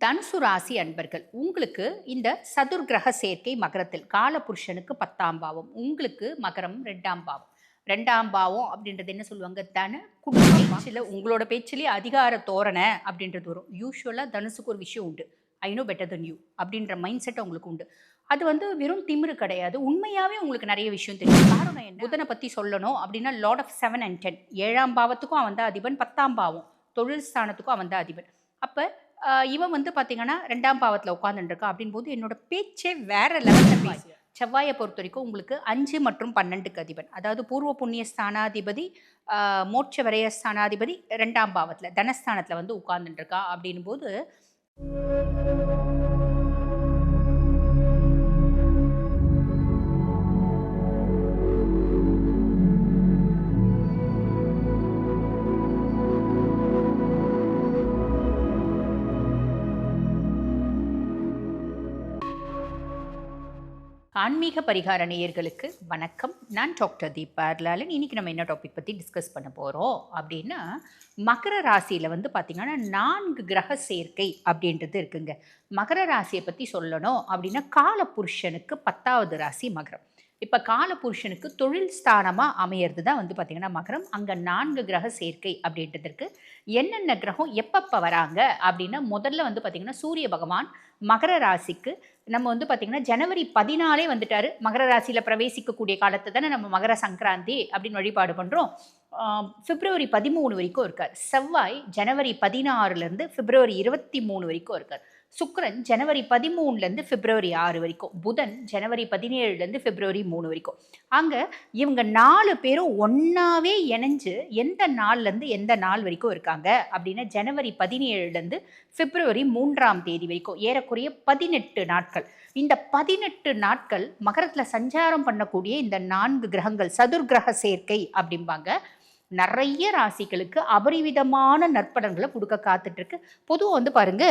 தனுசு ராசி அன்பர்கள் உங்களுக்கு இந்த சதுர்கிரக சேர்க்கை மகரத்தில் காலபுருஷனுக்கு 10ஆம் பாவம், உங்களுக்கு மகரம் 2ஆம் பாவம். 2ஆம் பாவம் அப்படின்றது என்ன சொல்லுவாங்க? பேச்சில் உங்களோட பேச்சிலே அதிகார தோரணை அப்படின்றது வரும். யூஸ்வலாக தனுசுக்கு ஒரு விஷயம் உண்டு. I know better then you அப்படின்ற மைண்ட் செட் உங்களுக்கு உண்டு. அது வந்து வெறும் திமிரு கிடையாது. உண்மையாவே உங்களுக்கு நிறைய விஷயம் தெரியும். காரணம் என்ன? புதனை பத்தி சொல்லணும் அப்படின்னா லார்ட் ஆஃப் 7 and 10 7ஆம் பாவத்துக்கும் அவன் தான் அதிபன், 10ஆம் பாவம் தொழில் ஸ்தானத்துக்கும் அவன் தான் அதிபன். அப்ப இவன் வந்து பார்த்தீங்கன்னா 2ஆம் பாவத்தில உட்கார்ந்துட்டுருக்கான் அப்படின்போது என்னோட பேச்சே வேற லெவல்ல பேசுவேன். செவ்வாயை பொறுத்தவரைக்கும் உங்களுக்கு 5 மற்றும் 12க்கு அதிபன். அதாவது பூர்வ புண்ணிய ஸ்தானாதிபதி, மோட்ச விரய ஸ்தானாதிபதி 2ஆம் பாவத்தில தனஸ்தானத்தில வந்து உட்கார்ந்துட்டுருக்கான் அப்படின்போது ஆன்மீக பரிகார நேயர்களுக்கு வணக்கம். நான் டாக்டர் தீபா லாலன். இன்னைக்கு நம்ம என்ன டாபிக் பற்றி டிஸ்கஸ் பண்ண போகிறோம் அப்படின்னா, மகர ராசியில் வந்து பார்த்திங்கன்னா 4 கிரக சேர்க்கை அப்படின்றது இருக்குங்க. மகர ராசியை பற்றி சொல்லணும் அப்படின்னா காலபுருஷனுக்கு 10வது ராசி மகரம். இப்போ காலபுருஷனுக்கு தொழில் ஸ்தானமாக அமையிறது தான் வந்து பார்த்திங்கன்னா மகரம். அங்கே 4 கிரக சேர்க்கை அப்படின்றதுக்கு என்னென்ன கிரகம் எப்பப்போ வராங்க அப்படின்னா, முதல்ல வந்து பார்த்திங்கன்னா சூரிய பகவான் மகர ராசிக்கு நம்ம வந்து பார்த்திங்கன்னா ஜனவரி 14 வந்துட்டாரு. மகர ராசியில் பிரவேசிக்கக்கூடிய காலத்தை தானே நம்ம மகர சங்கராந்தி அப்படின்னு வழிபாடு பண்ணுறோம். பிப்ரவரி 13 வரைக்கும் இருக்கார். செவ்வாய் ஜனவரி 16லேருந்து பிப்ரவரி 23 வரைக்கும் இருக்கார். சுக்கிரன் ஜனவரி 13லேருந்து பிப்ரவரி 6 வரைக்கும். புதன் ஜனவரி 17லேருந்து பிப்ரவரி 3 வரைக்கும். அங்கே இவங்க 4 பேரும் ஒன்றாவே இணைஞ்சு எந்த நாள்லேருந்து எந்த நாள் வரைக்கும் இருக்காங்க அப்படின்னா, ஜனவரி 17லேருந்து பிப்ரவரி 3ஆம் தேதி வரைக்கும் ஏறக்குறைய 18 நாட்கள். இந்த 18 நாட்கள் மகரத்தில் சஞ்சாரம் பண்ணக்கூடிய இந்த 4 கிரகங்கள் சதுர்கிரக சேர்க்கை அப்படிம்பாங்க. நிறைய ராசிகளுக்கு அபரிவிதமான நற்பலன்களை கொடுக்க காத்துட்டு இருக்கு. பொதுவாக வந்து பாருங்க,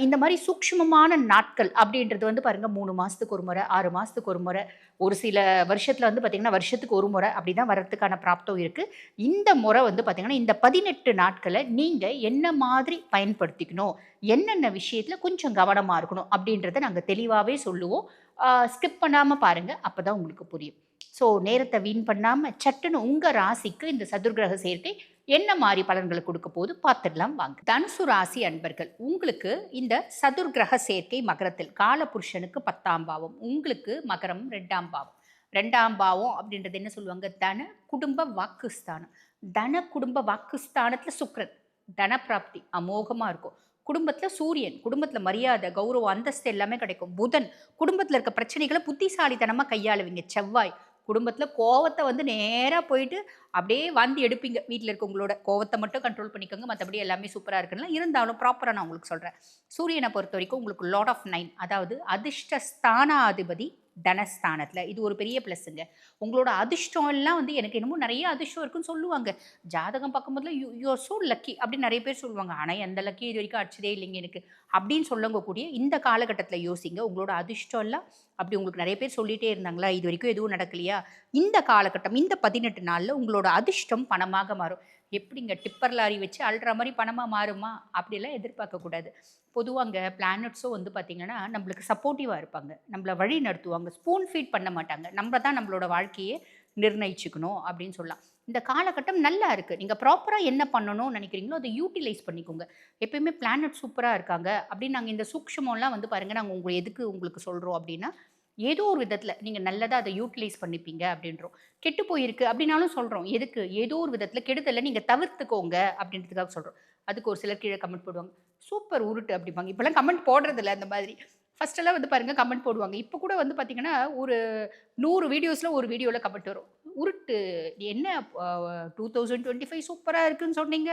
இந்த மாதிரி சூக்ஷ்மமான நாட்கள் அப்படின்றது வந்து பாருங்க 3 மாசத்துக்கு ஒரு முறை, 6 மாசத்துக்கு ஒரு முறை, ஒரு சில வருஷத்துல வந்து பார்த்தீங்கன்னா வருஷத்துக்கு ஒரு முறை அப்படிதான் வர்றதுக்கான பிராப்தம் இருக்கு. இந்த முறை வந்து பார்த்தீங்கன்னா இந்த 18 நாட்களை நீங்க என்ன மாதிரி பயன்படுத்திக்கணும், என்னென்ன விஷயத்துல கொஞ்சம் கவனமா இருக்கணும் அப்படின்றத நாங்கள் தெளிவாகவே சொல்லுவோம். ஸ்கிப் பண்ணாம பாருங்க, அப்பதான் உங்களுக்கு புரியும். ஸோ நேரத்தை வீண் பண்ணாமல் சட்டுன்னு உங்கள் ராசிக்கு இந்த சதுர்கிரக சேர்க்கை என்ன மாதிரி பலன்களை கொடுக்க போது பார்த்துடலாம் வாங்க. தனுசு ராசி அன்பர்கள் உங்களுக்கு இந்த சதுர்கிரக சேர்க்கை மகரத்தில் காலபுருஷனுக்கு 10ஆம் பாவம், உங்களுக்கு மகரம் 2ஆம் பாவம். 2ஆம் பாவம் அப்படின்றது என்ன சொல்லுவாங்க? தன குடும்ப வாக்குஸ்தானம். தன குடும்ப வாக்குஸ்தானத்தில் சுக்கிரன், தன பிராப்தி அமோகமாக இருக்கும். குடும்பத்தில் சூரியன், குடும்பத்தில் மரியாதை, கௌரவம், அந்தஸ்து எல்லாமே கிடைக்கும். புதன் குடும்பத்தில் இருக்க பிரச்சனைகளை புத்திசாலித்தனமாக கையாளுவீங்க. செவ்வாய் குடும்பத்தில் கோவத்தை வந்து நேராக போயிட்டு அப்படியே வாந்தி எடுப்பீங்க. வீட்டில் இருக்கவங்களோட கோவத்தை மட்டும் கண்ட்ரோல் பண்ணிக்கோங்க, மற்றபடி எல்லாமே சூப்பராக இருக்குன்னா இருந்தாலும் ப்ராப்பராக நான் உங்களுக்கு சொல்கிறேன். சூரியனை பொறுத்த வரைக்கும் உங்களுக்கு லார்ட் ஆஃப் 9, அதாவது அதிர்ஷ்ட ஸ்தானாதிபதி தனஸ்தானத்தில். இது ஒரு பெரிய ப்ளஸ்ஸுங்க. உங்களோட அதிர்ஷ்டம் எல்லாம் வந்து எனக்கு என்னமோ நிறைய அதிர்ஷ்டம் இருக்குன்னு சொல்லுவாங்க. ஜாதகம் பார்க்கும்போதுல யூ ஆர் ஸோ லக்கி அப்படின்னு நிறைய பேர் சொல்லுவாங்க. ஆனால் எந்த லக்கி இது வரைக்கும் அடிச்சதே இல்லைங்க எனக்கு அப்படின்னு சொல்லக்கூடிய இந்த காலகட்டத்தில் யோசிங்க. உங்களோட அதிர்ஷ்டம் எல்லாம் அப்படி உங்களுக்கு நிறைய பேர் சொல்லிகிட்டே இருந்தாங்களா, இது வரைக்கும் எதுவும் நடக்கலையா? இந்த காலகட்டம் இந்த 18 நாளில் உங்களோட அதிர்ஷ்டம் பணமாக மாறும். எப்படிங்க டிப்பர் லாரி வச்சு அள்ளுற மாதிரி பணமாக மாறுமா? அப்படிலாம் எதிர்பார்க்கக்கூடாது. பொதுவாக அங்கே பிளானட்ஸும் வந்து பார்த்திங்கன்னா நம்மளுக்கு சப்போர்ட்டிவாக இருப்பாங்க, நம்மளை வழி நடத்துவாங்க, ஸ்பூன் ஃபீட் பண்ண மாட்டாங்க. நம்ம தான் நம்மளோட வாழ்க்கையை நிர்ணயிச்சுக்கணும் அப்படின்னு சொல்லலாம். இந்த காலகட்டம் நல்லா இருக்குது. நீங்கள் ப்ராப்பராக என்ன பண்ணணும்னு நினைக்கிறீங்களோ அதை யூட்டிலைஸ் பண்ணிக்கோங்க. எப்பயுமே பிளானட் சூப்பராக இருக்காங்க அப்படின்னு நாங்கள் இந்த சூக்ஷமெல்லாம் வந்து பாருங்கள், நாங்கள் எதுக்கு உங்களுக்கு சொல்கிறோம் அப்படின்னா, ஏதோ ஒரு விதத்தில் நீங்கள் நல்லதாக அதை யூட்டிலைஸ் பண்ணிப்பீங்க அப்படின்றோம். கெட்டு போயிருக்கு அப்படின்னாலும் சொல்கிறோம். எதுக்கு? ஏதோ ஒரு விதத்தில் கெடுதலை நீங்கள் தவிர்த்துக்கோங்க அப்படின்றதுக்காக சொல்கிறோம். அதுக்கு ஒரு சிலர் கீழே கமெண்ட் போடுவாங்க, சூப்பர் உருட்டு அப்படிம்பாங்க. இப்போல்லாம் கமெண்ட் போடுறதில்ல அந்த மாதிரி. ஃபர்ஸ்ட்டெல்லாம் வந்து பாருங்கள் கமெண்ட் போடுவாங்க. இப்போ கூட வந்து பார்த்தீங்கன்னா ஒரு 100 வீடியோஸில் ஒரு வீடியோவில் கமெண்ட் வரும். உருட்டு என்ன 2025 சூப்பராக இருக்குன்னு சொன்னீங்க,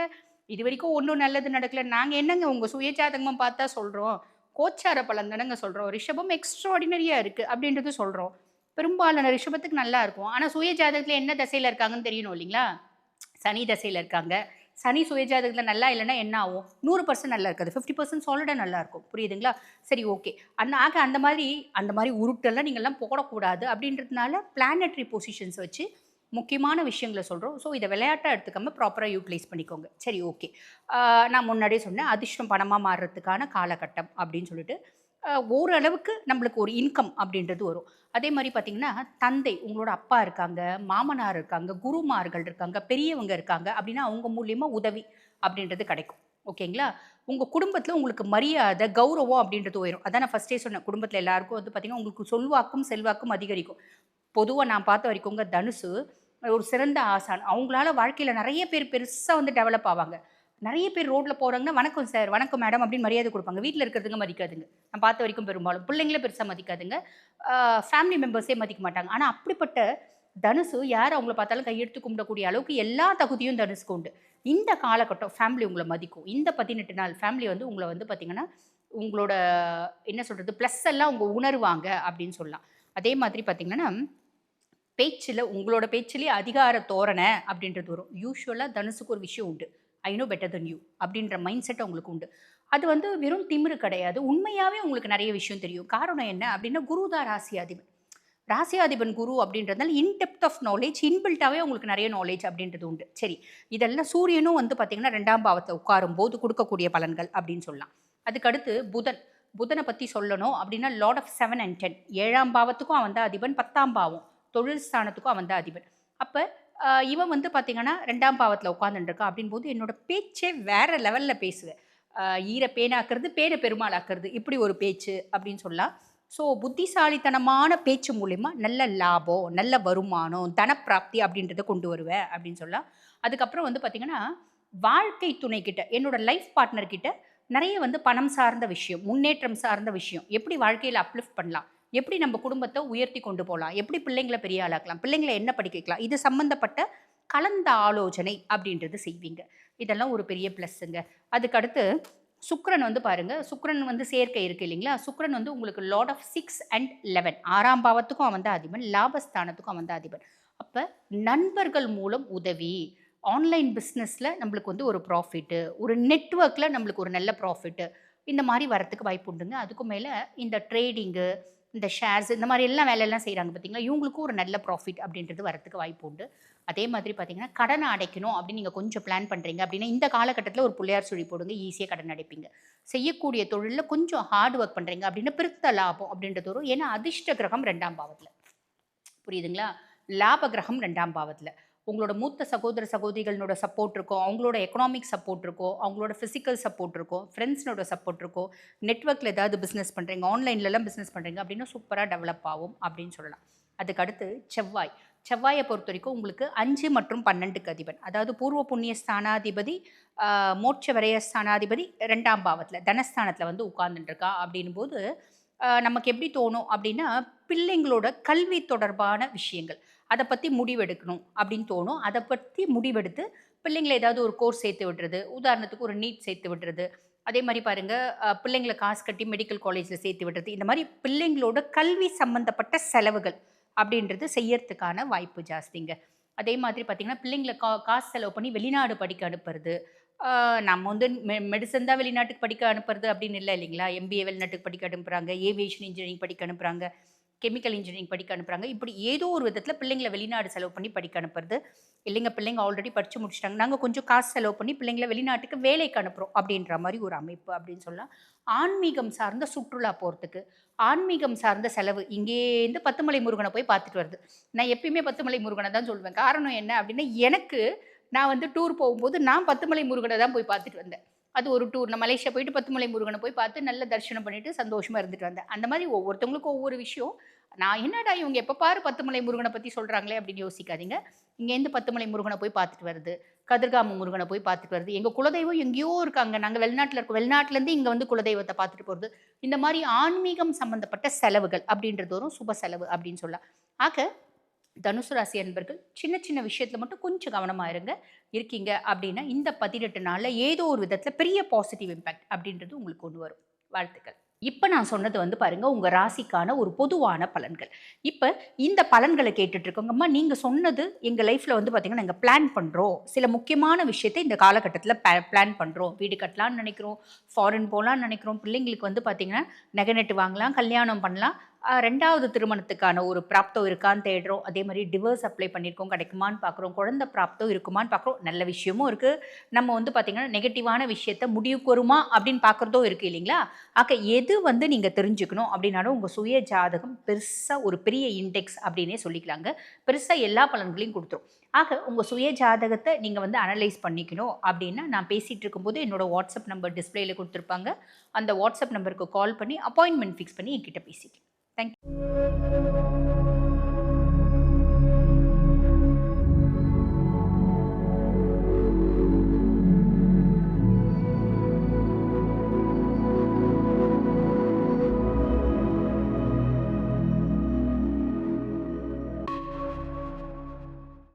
இது வரைக்கும் ஒன்றும் நல்லது நடக்கல. நாங்கள் என்னங்க உங்கள் சுயஜாதகமாக பார்த்தா சொல்கிறோம், கோச்சார பலன் தானங்க சொல்கிறோம். ரிஷபம் எக்ஸ்ட்ராடினரியாக இருக்குது அப்படின்றது சொல்கிறோம். பெரும்பாலான ரிஷபத்துக்கு நல்லா இருக்கும். ஆனால் சுயஜாதகத்தில் என்ன தசையில் இருக்காங்கன்னு தெரியணும் இல்லைங்களா? சனி தசையில் இருக்காங்க. சனி சுயஜாதகத்தில் நல்லா இல்லைன்னா என்ன ஆகும்? 100% நல்லா இருக்காது, 50% சாலிடாக நல்லா இருக்கும். புரியுதுங்களா? சரி, ஓகே. அந்த மாதிரி உருட்டெல்லாம் நீங்கள்லாம் போடக்கூடாது அப்படின்றதுனால பிளானட்ரி பொசிஷன்ஸ் வச்சு முக்கியமான விஷயங்கள சொல்கிறோம். ஸோ இதை விளையாட்டாக எடுத்துக்காம ப்ராப்பராக யூட்டிலைஸ் பண்ணிக்கோங்க. சரி, ஓகே. நான் முன்னாடியே சொன்னேன், அதிர்ஷ்டம் பணமாக மாறுறதுக்கான காலகட்டம் அப்படின்னு சொல்லிட்டு ஓரளவுக்கு நம்மளுக்கு ஒரு இன்கம் அப்படின்றது வரும். அதே மாதிரி பார்த்தீங்கன்னா, தந்தை உங்களோட அப்பா இருக்காங்க, மாமனார் இருக்காங்க, குருமார்கள் இருக்காங்க, பெரியவங்க இருக்காங்க அப்படின்னா அவங்க மூலியமா உதவி அப்படின்றது கிடைக்கும். ஓகேங்களா? உங்க குடும்பத்தில உங்களுக்கு மரியாதை, கௌரவம் அப்படின்றது உயரும். அதான் நான் ஃபர்ஸ்ட்டே சொன்னேன். குடும்பத்தில எல்லாருக்கும் வந்து பார்த்தீங்கன்னா, உங்களுக்கு சொல்வாக்கும், செல்வாக்கும் அதிகரிக்கும். பொதுவா நான் பார்த்த வரைக்குங்க தனுசு ஒரு சிறந்த ஆசான். அவங்களால வாழ்க்கையில நெறைய பேர் பெருசா வந்து டெவலப் ஆவாங்க. நெறைய பேர் ரோட்ல போறாங்கன்னா, "வணக்கம் சார், வணக்கம் மேடம்" அப்படின்னு மரியாதை குடுப்பாங்க. வீட்ல இருக்கிறதுங்க மதிக்காதுங்க. நான் பார்த்த வரைக்கும் பெரும்பாலும். பிள்ளைங்கள பெருசா மதிக்காதுங்க. ஃபேமிலி மெம்பர்ஸே மதிக்க மாட்டாங்க. ஆனா அப்படிப்பட்ட தனுசு யார் அவங்கள பார்த்தாலும் கையெடுத்து கும்பிடக்கூடிய அளவுக்கு எல்லா தகுதியும் தனுசுக்கு உண்டு. இந்த காலகட்டம் ஃபேமிலி உங்கள மதிக்கும். இந்த 18 நாள் ஃபேமிலி வந்து உங்கள வந்து பார்த்தீங்கன்னா, உங்களோட என்ன சொல்றது? பிளஸ் எல்லாம் அவங்க உணருவாங்க அப்படின்னு சொல்லலாம். அதே மாதிரி பார்த்தீங்கன்னா, பேச்சுல உங்களோட பேச்சிலேயே அதிகார தோரணை அப்படின்றது வரும். யூசுவலா தனுசுக்கு ஒரு விஷயம் உண்டு. I know better then you அப்படின்ற மைண்ட் செட் அவங்களுக்கு உண்டு. அது வந்து வெறும் திமிரு கிடையாது. உண்மையாவே உங்களுக்கு நெறைய விஷயம் தெரியும். காரணம் என்ன அப்படின்னா, குரு தான் ராசியாதிபன். ராசியாதிபன் குரு அப்படின்றதுனால இன் டெப்த் ஆஃப் நாலேட்ஜ் இன்பில்ட்டாவே உங்களுக்கு நெறைய நாலேட்ஜ் அப்படின்றது உண்டு. சரி, இதெல்லாம் சூரியனும் வந்து பார்த்தீங்கன்னா 2ஆம் பாவத்துல உட்காரும்போது குடுக்கக்கூடிய பலன்கள் அப்படின்னு சொல்லலாம். அதுக்கு அடுத்து புதன். புதன பத்தி சொல்லணும் அப்படின்னா லார்ட் ஆஃப் 7 அண்ட் 10 7ஆம் பாவத்துக்கும் அவன் தான் அதிபன், 10ஆம் பாவம் தொழில் ஸ்தானத்துக்கும் அவன் தான் அதிபன். அப்ப இவன் வந்து பார்த்தீங்கன்னா 2ஆம் பாவத்துல உட்கார்ந்துட்டு இருக்கான் அப்படின்போது என்னோட பேச்சே வேற லெவல்ல பேசுவேன். ஈர பேனாக்குறது, பேர பெருமாளாக்குறது இப்படி ஒரு பேச்சு அப்படின்னு சொல்லலாம். ஸோ புத்திசாலித்தனமான பேச்சு மூலியமா நல்ல லாபம், நல்ல வருமானம், தனப்பிராப்தி அப்படின்றத கொண்டு வருவேன் அப்படின்னு சொல்லலாம். அதுக்கப்புறம் வந்து பார்த்தீங்கன்னா, வாழ்க்கை துணைக்கிட்ட, என்னோட லைஃப் பார்ட்னர் கிட்ட நெறைய வந்து பணம் சார்ந்த விஷயம், முன்னேற்றம் சார்ந்த விஷயம், எப்படி வாழ்க்கையில அப்லிஃப்ட் பண்ணலாம்? எப்படி நம்ம குடும்பத்த உயர்த்தி கொண்டு போலாம்? எப்படி பிள்ளைங்கள பெரிய ஆளாக்கலாம்? பிள்ளைங்கள என்ன படிக்க வைக்கலாம்? இது சம்மந்தப்பட்ட கலந்த ஆலோசனை அப்படின்றது செய்வீங்க. இதெல்லாம் ஒரு பெரிய ப்ளஸ்ஸுங்க. அதுக்கு அடுத்து சுக்கிரன் வந்து பாருங்க, சுக்கிரன் வந்து சேர்க்கை இருக்கு இல்லைங்களா? சுக்கிரன் வந்து உங்களுக்கு லார்ட் ஆஃப் 6 அண்ட் 11 6ஆம் பாவத்துக்கும் அவன் தான் அதிபன், லாபஸ்தானத்துக்கும் அவன் தான் அதிபன். அப்ப நண்பர்கள் மூலம் உதவி, ஆன்லைன் பிசினஸ்ல நம்மளுக்கு வந்து ஒரு ப்ராஃபிட்டு, ஒரு நெட்வொர்க்ல நம்மளுக்கு ஒரு நல்ல ப்ராஃபிட்டு, இந்த மாரி வரத்துக்கு வாய்ப்பு உண்டுங்க. அதுக்கும் மேல இந்த ட்ரேடிங்கு, இந்த ஷேர்ஸ் இந்த மாரி எல்லாம் வேலையெல்லாம் செய்றாங்க பார்த்தீங்களா? இவங்களுக்கும் ஒரு நல்ல ப்ராஃபிட் அப்படின்றது வரத்துக்கு வாய்ப்பு உண்டு. அதே மாதிரி பார்த்தீங்கன்னா, கடன அடைக்கணும் அப்படின்னு நீங்க கொஞ்சம் பிளான் பண்றீங்க அப்படின்னா, இந்த காலகட்டத்தில ஒரு புள்ளையார் சுழி போடுங்க. ஈஸியா கடன் அடைப்பீங்க. செய்யக்கூடிய தொழில்ல கொஞ்சம் ஹார்ட் ஒர்க் பண்றீங்க அப்படின்னா, பிரித்த லாபம் அப்படின்றது வரும். ஏன்னா, அதிர்ஷ்ட கிரகம் 2ஆம் பாவத்தில. புரியுதுங்களா? லாப கிரகம் 2ஆம் பாவத்தில. உங்களோட மூத்த சகோதர, சகோதரிகளோட சப்போர்ட் இருக்கும். அவங்களோட எக்கனாமிக் சப்போர்ட் இருக்கும். அவங்களோட பிசிக்கல் சப்போர்ட் இருக்கும். ஃப்ரெண்ட்ஸ்னோட சப்போர்ட் இருக்கும். நெட்வொர்க்ல ஏதாவது பிசினஸ் பண்றீங்க, ஆன்லைன்லலாம் பிசினஸ் பண்றீங்க அப்படின்னா, சூப்பரா டெவலப் ஆகும் அப்படின்னு சொல்லலாம். அதுக்கு அடுத்து செவ்வாய். செவ்வாய பொறுத்தவரைக்கும் உங்களுக்கு 5 மற்றும் 12க்கு அதிபன். அதாவது பூர்வ புண்ணிய ஸ்தானாதிபதி, மோட்ச விரய ஸ்தானாதிபதி 2ஆம் பாவத்தில, தனஸ்தானத்தில வந்து உட்கார்ந்துட்டு இருக்கா அப்படின்னும்போது, நமக்கு எப்படி தோணும் அப்படின்னா, பிள்ளைங்களோட கல்வி தொடர்பான விஷயங்கள். அத பத்தி முடிவெடுக்கணும் அப்படின்னு தோணும். அத பத்தி முடிவெடுத்து, பிள்ளைங்கள ஏதாவது ஒரு கோர்ஸ் சேர்த்து விடுறது. உதாரணத்துக்கு ஒரு நீட் சேர்த்து விடுறது. அதே மாரி பாருங்க, பிள்ளைங்கள காசு கட்டி மெடிக்கல் காலேஜ்ல சேர்த்து விடுறது. இந்த மாரி பிள்ளைங்களோட கல்வி சம்பந்தப்பட்ட செலவுகள் அப்படின்றது செய்யறதுக்கான வாய்ப்பு ஜாஸ்திங்க. அதே மாதிரி பார்த்தீங்கன்னா, பிள்ளைங்கள காசு செலவு பண்ணி வெளிநாடு படிக்க அனுப்புறது. ஆ நம்ம வந்து மெடிசன் தான் வெளிநாட்டுக்கு படிக்க அனுப்புறது அப்படின்னு இல்ல இல்லைங்களா? எம்பிஏ வெளிநாட்டுக்கு படிக்க அனுப்புறாங்க. ஏவியேஷன் இன்ஜினியரிங் படிக்க அனுப்புறாங்க. கெமிக்கல் இன்ஜினியரிங் படிக்க அனுப்புறாங்க. இப்படி ஏதோ ஒரு விதத்தில பிள்ளைங்கள வெளிநாடு செலவு பண்ணி படிக்க அனுப்புறது. இல்லைங்க பிள்ளைங்க ஆல்ரெடி படிச்சு முடிச்சுட்டாங்க. நாங்க கொஞ்சம் காசு செலவு பண்ணி பிள்ளைங்கள வெளிநாட்டுக்கு வேலைக்கு அனுப்புறோம். அப்படின்ற மாரி ஒரு அமைப்பு அப்படின்னு சொல்லலாம். ஆன்மீகம் சார்ந்த சுற்றுலா போறதுக்கு, ஆன்மீகம் சார்ந்த செலவு இங்கேருந்து பத்துமலை முருகன போய் பார்த்துட்டு வருது. நான் எப்பயுமே பத்துமலை முருகன தான் சொல்லுவேன். காரணம் என்ன அப்படின்னா, எனக்கு நான் வந்து டூர் போகும்போது நான் பத்துமலை முருகன தான் போய் பார்த்துட்டு வந்தேன். அது ஒரு டூர். நான் மலேசியா போயிட்டு பத்துமலை முருகன போய் பார்த்து நல்ல தரிசனம் பண்ணிட்டு சந்தோஷமா இருந்துட்டு வந்தேன். அந்த மாரி ஒவ்வொருத்தவங்களுக்கும் ஒவ்வொரு விஷயம். நான் என்னடா இவங்க எப்ப பாரு பத்துமலை முருகன பத்தி சொல்றாங்களே அப்படின்னு யோசிக்காதீங்க. இங்கேருந்து பத்துமலை முருகன போய் பார்த்துட்டு வருது. கதிர்காம முருகன போய் பார்த்துட்டு வருது. எங்க குலதெய்வம் எங்கேயோ இருக்காங்க. நாங்க வெளிநாட்டுல இருக்கோம். வெளிநாட்டுலேருந்து இங்க வந்து குலதெய்வத்த பார்த்துட்டு போறது. இந்த மாரி ஆன்மீகம் சம்பந்தப்பட்ட செலவுகள் அப்படின்றது வரும். சுப செலவு அப்படின்னு சொல்லலாம். ஆக தனுசு ராசி அன்பர்கள் சின்ன சின்ன விஷயத்துல மட்டும் கொஞ்சம் கவனமா இருங்க. இருக்கீங்க அப்படின்னா, இந்த 18 நாள்ல ஏதோ ஒரு விதத்துல பெரிய பாசிட்டிவ் இம்பாக்ட் அப்படின்றது உங்களுக்கு கொண்டு வரும். வாழ்த்துக்கள். இப்ப நான் சொன்னது வந்து பாருங்க, உங்க ராசிக்கான ஒரு பொதுவான பலன்கள். இப்ப இந்த பலன்கள கேட்டுட்டு இருக்கவங்கம்மா, நீங்க சொன்னது எங்க லைஃப்ல வந்து பாத்தீங்கன்னா, நாங்க பிளான் பண்றோம். சில முக்கியமான விஷயத்த இந்த காலகட்டத்தில பிளான் பண்றோம். வீடு கட்டலாம்னு நெனைக்கிறோம், ஃபாரின் போலாம்னு நெனைக்கிறோம். பிள்ளைங்களுக்கு வந்து பாத்தீங்கன்னா, நகை நட்டு வாங்கலாம், கல்யாணம் பண்ணலாம். 2வது திருமணத்துக்கான ஒரு பிராப்தம் இருக்கான்னு தேடுறோம். அதே மாரி டிவோர்ஸ் அப்ளை பண்ணியிருக்கோம், கிடைக்குமான்னு பார்க்குறோம். குழந்தை பிராப்தம் இருக்குமான்னு பார்க்குறோம். நல்ல விஷயமும் இருக்கு. நம்ம வந்து பார்த்தீங்கன்னா, நெகட்டிவான விஷயத்த முடிவுக்கு வருமா அப்படின்னு பார்க்குறதும் இருக்கு இல்லைங்களா? எது வந்து நீங்க தெரிஞ்சுக்கணும் அப்படின்னாலும், உங்க சுய ஜாதகம் பெருசா ஒரு பெரிய இண்டெக்ஸ் அப்படின்னே சொல்லிக்கலாங்க. பெருசா எல்லா பலன்களையும் குடுத்துரும். உங்க சுய ஜாதகத்த நீங்க வந்து அனலைஸ் பண்ணிக்கணும் அப்படின்னா, நான் பேசிட்டு இருக்கும்போது என்னோட வாட்ஸ்அப் நம்பர் டிஸ்ப்ளேல குடுத்துருப்பாங்க. அந்த வாட்ஸ்அப் நம்பருக்கு கால் பண்ணி அப்பாயின்ட்மென்ட் ஃபிக்ஸ் பண்ணி என்கிட்ட பேசிக்கலாம். Thank you.